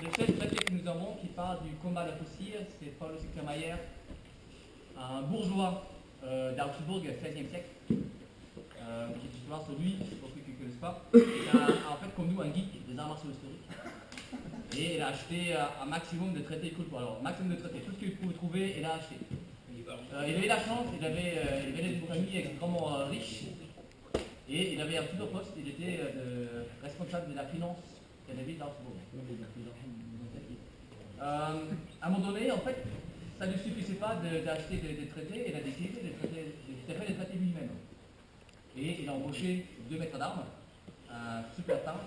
Le seul traité que nous avons qui parle du combat de la faucille, c'est Paul Seckermayer, un bourgeois d'Augsbourg, 16e siècle. Petite histoire sur lui, pour ceux qui ne connaissent pas. Il a en fait, comme nous, un geek des arts martiaux historiques. Et il a acheté un maximum de traités cool. Alors, maximum de traités, tout ce qu'il pouvait trouver, il a acheté. Il avait la chance, il venait d'une famille extrêmement riche. Et il avait un plusieurs postes, il était responsable de la finance de la ville d'Augsbourg. À un moment donné, en fait, ça ne suffisait pas d'acheter des traités, il a décidé de faire des traités lui-même. Et il a embauché 2 maîtres d'armes, un super teint,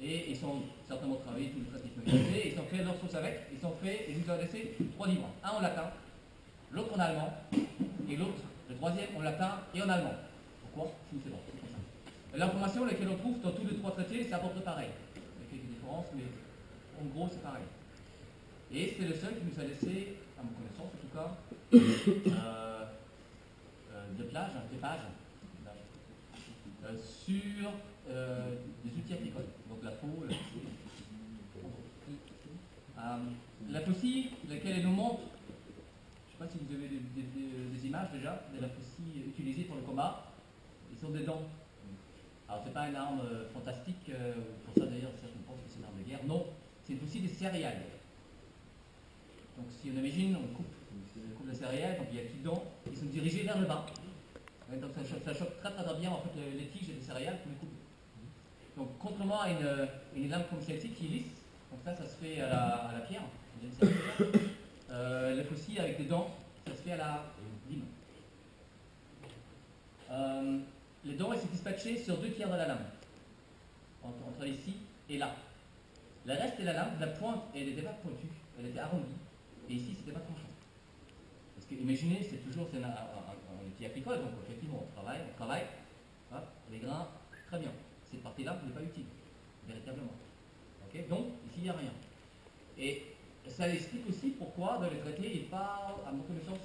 et ils ont certainement travaillé tous les traités qu'ils ont fait, ils ont fait leur sauce avec, ils nous ont laissé 3 livres, un en latin, l'autre en allemand, et l'autre, le troisième en latin et en allemand. Pourquoi? Je ne sais pas, c'est comme ça. L'information laquelle on trouve dans tous les 3 traités, c'est à peu près pareil. Il y a quelques différences, mais en gros, c'est pareil. Et c'est le seul qui nous a laissé, à ma connaissance en tout cas, des pages sur des outils agricoles, donc la peau, la faucille, laquelle elle nous montre, je ne sais pas si vous avez des images déjà de la faucille utilisée pour le combat, ils sont des dents. Alors c'est pas une arme fantastique, pour ça d'ailleurs certains pensent que c'est une arme de guerre, non, c'est une faucille de céréales. Donc si on imagine, on coupe la céréale, donc il y a des petites dents qui sont dirigées vers le bas. Donc ça choque très bien en fait les tiges et les céréales pour les couper. Donc contrairement à une lame comme celle-ci qui est lisse, donc ça se fait à la pierre, la faucille avec des dents, ça se fait à la lime. Les dents elles sont dispatchées sur 2 tiers de la lame, entre ici et là. Le reste de la lame, la pointe, elle n'était pas pointue, elle était arrondie, et ici c'était pas tranchant. Parce que imaginez, c'est un outil agricole, donc effectivement on travaille, hop, les grains, très bien. Cette partie-là n'est pas utile, véritablement. Okay, donc ici il n'y a rien. Et ça explique aussi pourquoi dans les traités il parle, à ma connaissance,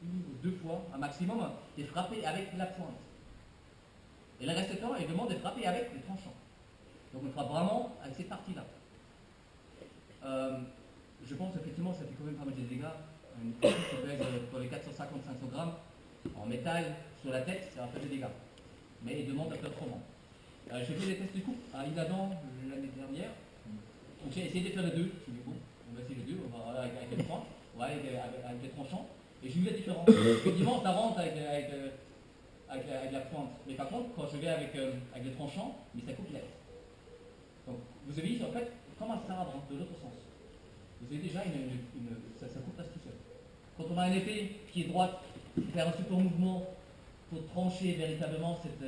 1 ou 2 fois, un maximum, de frapper avec la pointe. Et le reste du temps, il demande de frapper avec les tranchants. Donc on frappe vraiment avec cette partie-là. Je pense effectivement ça fait quand même pas mal de dégâts. Une faucille qui pèse pour les 450-500 grammes en métal sur la tête, ça va faire des dégâts. Mais il demande un peu autrement. J'ai fait des tests de coupe à Isle-Adam l'année dernière. Donc j'ai essayé de faire les deux. Je me suis dit, bon, on va essayer les deux, on va avec les points, avec les tranchants. Et j'ai vu la différence. Effectivement, ça rentre avec la pointe. Mais par contre, quand je vais avec les tranchants, mais ça coupe net. Donc vous avez vu, en fait, comme un sabre de l'autre sens. Vous avez déjà ça coupe presque tout seul. Quand on a une épée qui est droite, faire un super mouvement pour trancher véritablement cet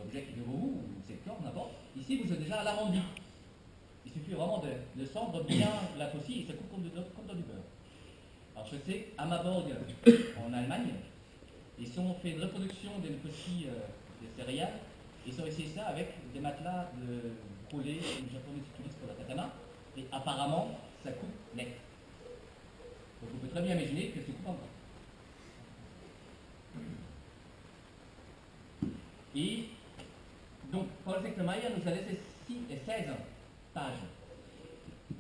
objet qui est devant vous, ou cette corde, n'importe, ici vous êtes déjà à l'arrondi. Il suffit vraiment de cendre bien la faucille et ça coupe comme dans du beurre. Alors je sais, à Maborg, en Allemagne, ils ont fait une reproduction d'une faucille de céréales, ils ont essayé ça avec des matelas de roulés que les Japonais utilisent pour la katana, et apparemment ça coupe net. Donc vous pouvez très bien imaginer que ça coupe encore. Et donc Paul Seckermayer nous a laissé 16 pages,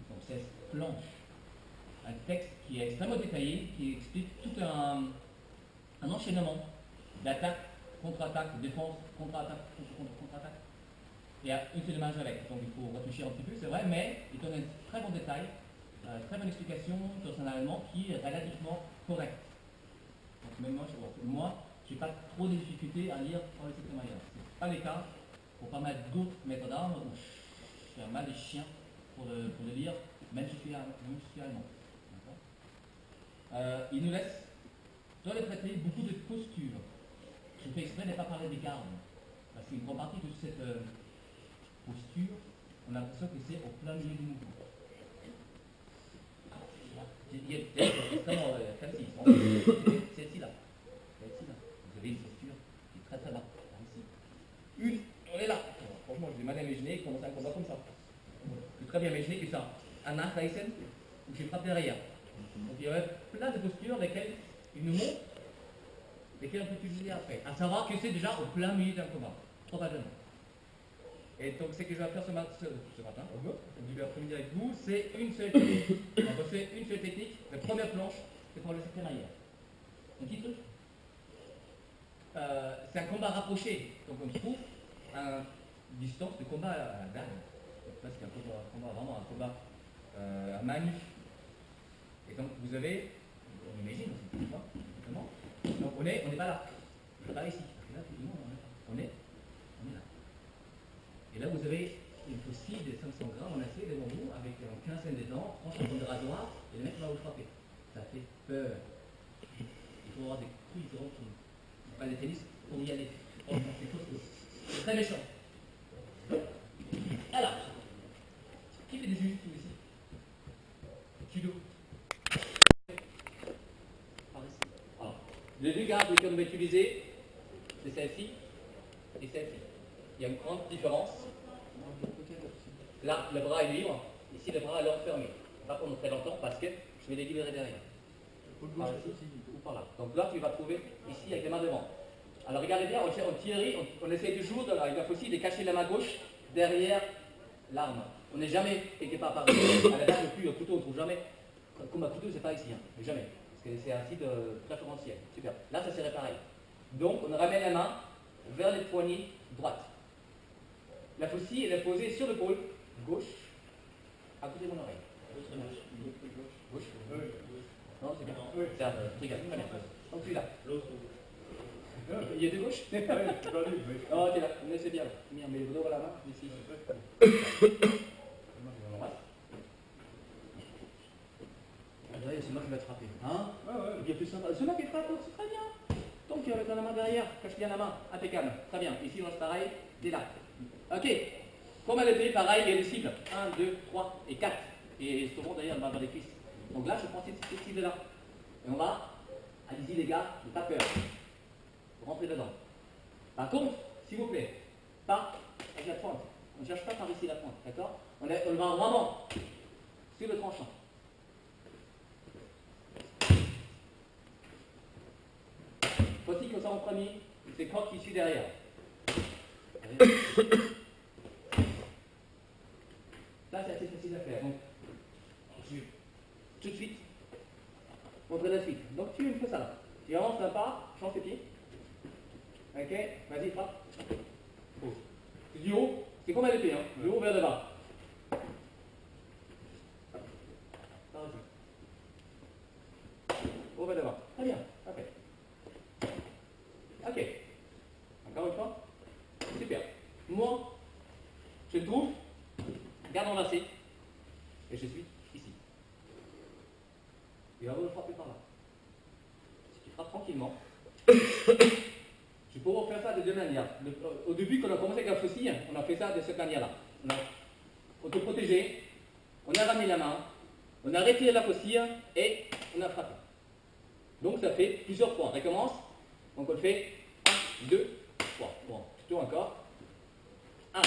donc 16 planches, un texte qui est extrêmement détaillé, qui explique tout un enchaînement d'attaque, contre-attaque, de défense, contre-attaque, contre-attaque. Il y a une seule image avec, donc il faut réfléchir un petit peu, c'est vrai, mais il donne un très bon détail, très bonne explication sur son allemand qui est relativement correct. Donc même moi, je n'ai pas trop de difficultés à lire Paul Seckermayer. Ce n'est pas le cas pour pas mal d'autres maîtres d'armes où je fais un mal des chiens pour le lire, même si je suis allemand. Il nous laisse dans les traités beaucoup de postures. Je fais exprès de ne pas parler des gardes, parce qu'une grande partie de cette posture, on a l'impression que c'est au plein milieu du mouvement. Il y a extrêmement facile. Celle-ci là. Vous avez une posture qui est très très bas. Ici. On est là. Franchement, j'ai mal imaginé commencer un combat comme ça. Je peux très bien imaginer que c'est un Nachreisen où je frappe derrière. Donc il y aurait plein de postures lesquelles il nous montre, lesquelles on peut utiliser après. À savoir que c'est déjà au plein milieu d'un combat, probablement. Et donc, ce que je vais faire ce matin, du après-midi avec vous, c'est une seule technique. On va faire une seule technique. La première planche, c'est pour le crémaillère. Un petit truc. C'est un combat rapproché. Donc, on trouve une distance de combat d'âme. Là, c'est un combat, vraiment un combat à main nue. Et donc, vous avez, on imagine aussi, comment. Donc, on n'est pas là. On n'est pas ici. Là, tout le monde, on est là. Et là, vous avez une faucille de 500 grammes en acier devant vous, avec une quinzaine de dents, tranche en de rasoir, et le mec va vous frapper. Ça fait peur. Il faut avoir des couilles de qui pas de tennis pour y aller. C'est très méchant. Alors, qui fait des jujutsu ici? Judo. Alors, les deux gardes qu'on va utiliser, c'est celle-ci et celle-ci. Il y a une grande différence. Là, le bras est libre. Ici, le bras est enfermé. Pas pendant très longtemps parce que je vais les libérer derrière. Par ici ou par là. Donc là, tu vas trouver ici avec les mains devant. Alors regardez bien, on essaie toujours avec la faucille de cacher la main gauche derrière l'arme. On n'est jamais quelque part par ici. À la base, le couteau, on ne trouve jamais. Comme un couteau, c'est pas ici. Hein. Jamais. Parce que c'est un site préférentiel. Super. Là, ça serait pareil. Donc, on ramène la main vers les poignées droites. La faucille, elle est posée sur l'épaule gauche, à côté de mon oreille. Gauche. Non, c'est bien. Ça, regarde, très bien. Donc, celui-là. Il est de gauche? Oh, t'es là. Mais c'est bien. Bien, mais vous ouvrez la main, ici. C'est moi qui vais te frapper. Hein? Et puis, plus sympa. C'est moi qui frappe, c'est très bien. Donc, avec la main derrière, cache bien la main. Impeccable. Très bien. Ici, on reste pareil. Dès là. Ok. Comme elle était pareil, il y a des cibles. 1, 2, 3 et 4. Et souvent, d'ailleurs, on va avoir des cuisses. Donc là, je prends cette cible-là. Et on va, allez-y les gars, n'ayez pas peur. Rentrez dedans. Par contre, s'il vous plaît, pas avec la pointe. On ne cherche pas par ici la pointe, d'accord? On va vraiment sur le tranchant. Voici comme ça en premier, c'est quand qui suit derrière. Ça, c'est assez facile à faire. Donc, tout de suite, montrer la suite. Donc, tu fais ça là. Tu avances un pas, change tes pieds. Ok, vas-y, frappe. Du haut, c'est comme à l'épée, hein. Du haut vers le bas. Haut vers le bas. Très bien, parfait. Ok. Encore une fois. Super. Moi, je trouve, garde enlacé, et je suis ici. Il va vous le frapper par là. Si tu frappes tranquillement, tu pourras faire ça de deux manières. Au début, quand on a commencé avec la faucille, on a fait ça de cette manière-là. On a autoprotégé, on a ramené la main, on a retiré la faucille et on a frappé. Donc ça fait plusieurs fois. On recommence. Donc on le fait 1, 2, 3. Bon, plutôt encore. 1,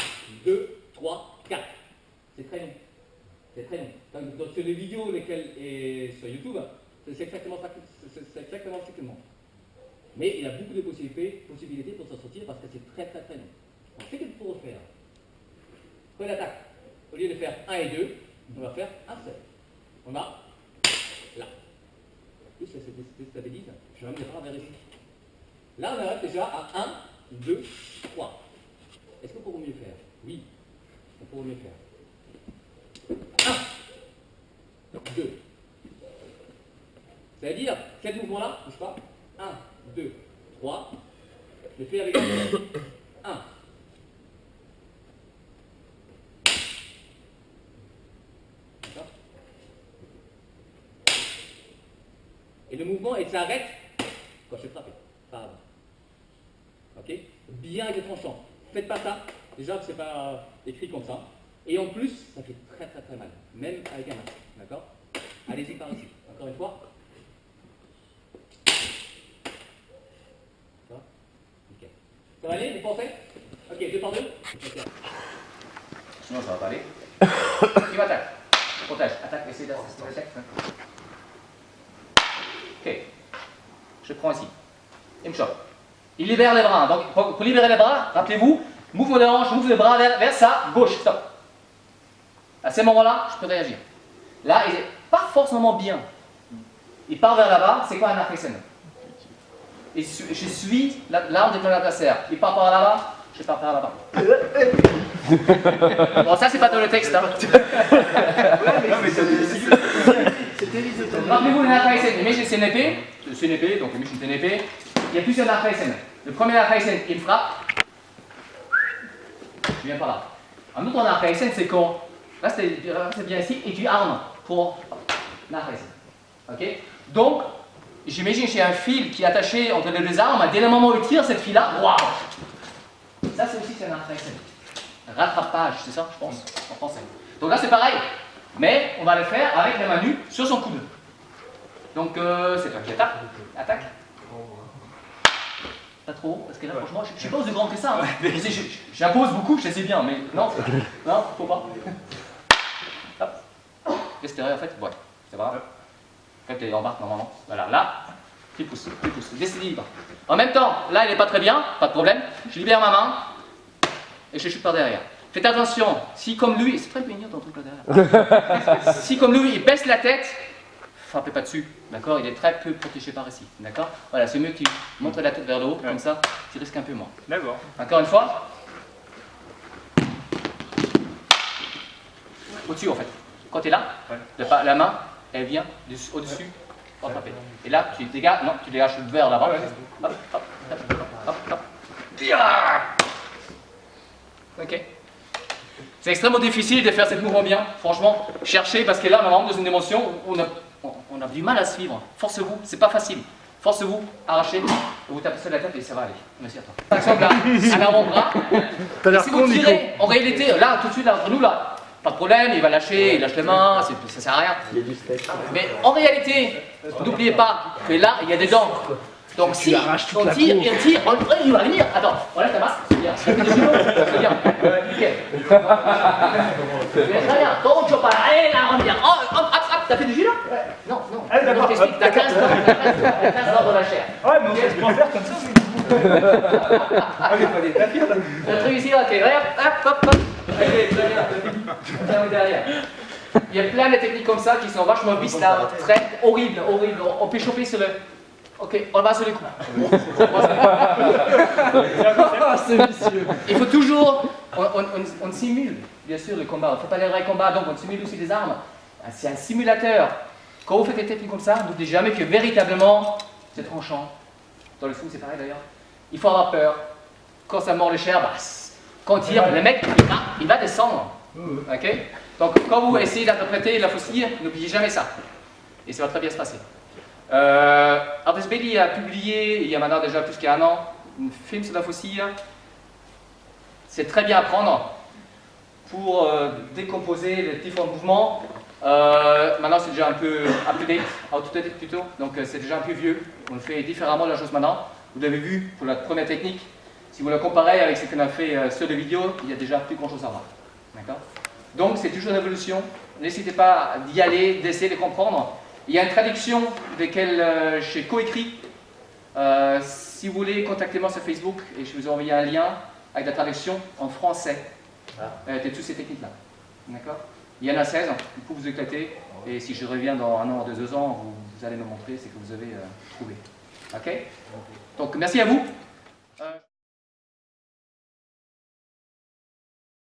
2, 3, 4. C'est très long. C'est très long. Donc sur les vidéos lesquelles est sur YouTube, c'est exactement ça. C'est exactement ce que je montre. Mais il y a beaucoup de possibilités pour s'en sortir parce que c'est très très long. Donc ce qu'il faut faire, quand l'attaque, au lieu de faire 1 et 2, on va faire un seul. On va là. Plus ça se déstabilise, je vais même les bras vers ici. Là, on arrive déjà à 1, 2, 3. Est-ce qu'on pourrait mieux faire? Oui, on pourrait mieux faire. 1, 2. C'est-à-dire, quel mouvement-là? Bouge pas. 1, 2, 3. Je le fais avec 1. D'accord? Et le mouvement, il s'arrête quand je suis frappé. Pas avant. Ok? Bien avec les tranchants. Faites pas ça. Déjà, c'est pas écrit comme ça. Et en plus, ça fait très très très mal. Même avec un masque. D'accord? Allez-y par ici. Encore une fois. Okay. Ça va aller, vous pensez? Ok, 2 par 2. Okay. Sinon, ça va pas aller. Il m'attaque. Protège. Attaque, essaye d'assister l'attaque. Ok. Je prends ici. Il me chope. Il libère les bras. Donc, pour libérer les bras, rappelez-vous, Mouvement de hanche, mouvement de bras vers ça, gauche, stop. À ce moment-là, je peux réagir. Là, il n'est pas forcément bien. Il part vers là-bas, c'est quoi un arc externe? Et je suis l'arme de mon adversaire. Il part par là-bas, je pars par là-bas. Bon, ça, c'est pas dans le texte. Hein. Rappelez-vous l'arc externe. Imagine c'est une épée. C'est une épée, donc imagine c'est une épée. Il y a plusieurs arcs externe. Le premier arc externe, il frappe. Je viens par là. Un autre arc externe, c'est qu'on reste bien ici et tu armes pour l'arc externe. Ok? Donc, j'imagine qu'il y a un fil qui est attaché entre les deux armes. Dès le moment où il tire cette fil-là, waouh! Ça, c'est aussi un arc externe. Rattrapage, c'est ça, je pense, en français. Donc là, c'est pareil. Mais on va le faire avec la main nue sur son coude. Donc, c'est toi qui attaque. Attaque. Pas trop, parce que là, franchement, je ne suis pas aussi grand que ça. Hein. J'impose beaucoup, je sais bien, mais non, non, faut pas. Hop. Respirer, en fait, ouais, c'est vrai. En fait, il embarque normalement. Voilà, là, il pousse, déséquilibre. En même temps, là, il n'est pas très bien, pas de problème. Je libère ma main et je chute par derrière. Faites attention, si comme lui, c'est très mignon ton truc là derrière. Si comme lui, il baisse la tête, frappez pas dessus, d'accord? Il est très peu protégé par ici, d'accord? Voilà, c'est mieux qu'il montre la tête vers le haut, comme ça, tu risques un peu moins. D'accord. Encore une fois. Au-dessus en fait. Quand tu es là, la main, elle vient au-dessus pour frapper. Et là, tu dégages, non, tu dégages vers l'avant. Hop, hop, hop, hop, hop. Ok. C'est extrêmement difficile de faire ce mouvement bien, franchement. Cherchez, parce que là, on est vraiment dans une dimension où on a du mal à suivre. Forcez-vous, c'est pas facile. Forcez-vous, arrachez, vous tapez sur la tête et ça va aller. Merci à toi. Par exemple, là, un avant-bras. Si vous tirez, en réalité, là, tout de suite, là, entre nous, là, pas de problème, il va lâcher, il lâche les mains, ça sert à rien. Mais en réalité, n'oubliez pas que là, il y a des dents. Donc si on tire, il va venir. Attends, on lâche la masse, c'est bien. C'est bien. Nickel. Très bien. Donc tu vas pas. Allez, là, on vient. Oh, hop, hop, t'as fait du jus là? Non, non. Allez, d'accord. T'as 15 dents dans la chair. Ouais, mais on peut se faire comme ça. Allez, allez, t'as pire là. Le truc ici, ok. Hop, hop, hop. Allez, très bien. Tiens derrière. Il y a plein de techniques comme ça qui sont vachement bis là, très horribles, horribles. On peut choper sur le. Ok, on va sur les coups. C'est vicieux. Il faut toujours, on simule bien sûr le combat, on ne fait pas les vrais combats, donc on simule aussi des armes. C'est un simulateur. Quand vous faites des techniques comme ça, n'oubliez jamais que véritablement, c'est tranchant. Dans le foot, c'est pareil d'ailleurs. Il faut avoir peur. Quand ça mord le chair, bah, quand on tire, le mec, il va descendre. Ok? Donc quand vous essayez d'interpréter la faucille, n'oubliez jamais ça. Et ça va très bien se passer. Ardis Bailey a publié, il y a maintenant déjà plus qu'1 an, un film sur la faucille. C'est très bien à prendre pour décomposer les différents mouvements. Maintenant c'est déjà un peu up-to-date plutôt, donc c'est déjà un peu vieux. On le fait différemment la chose maintenant. Vous l'avez vu pour la première technique. Si vous la comparez avec ce qu'on a fait sur les vidéos, il y a déjà plus grand chose à voir. D'accord? Donc c'est toujours une évolution. N'hésitez pas d'y aller, d'essayer de comprendre. Il y a une traduction de laquelle j'ai coécrit. Si vous voulez, contactez-moi sur Facebook et je vous ai envoyé un lien avec la traduction en français de toutes ces techniques-là. D'accord? Il y en a 16, vous pouvez vous éclater. Et si je reviens dans 1 an ou 2 ans, vous allez me montrer ce que vous avez trouvé. Ok? Donc merci à vous.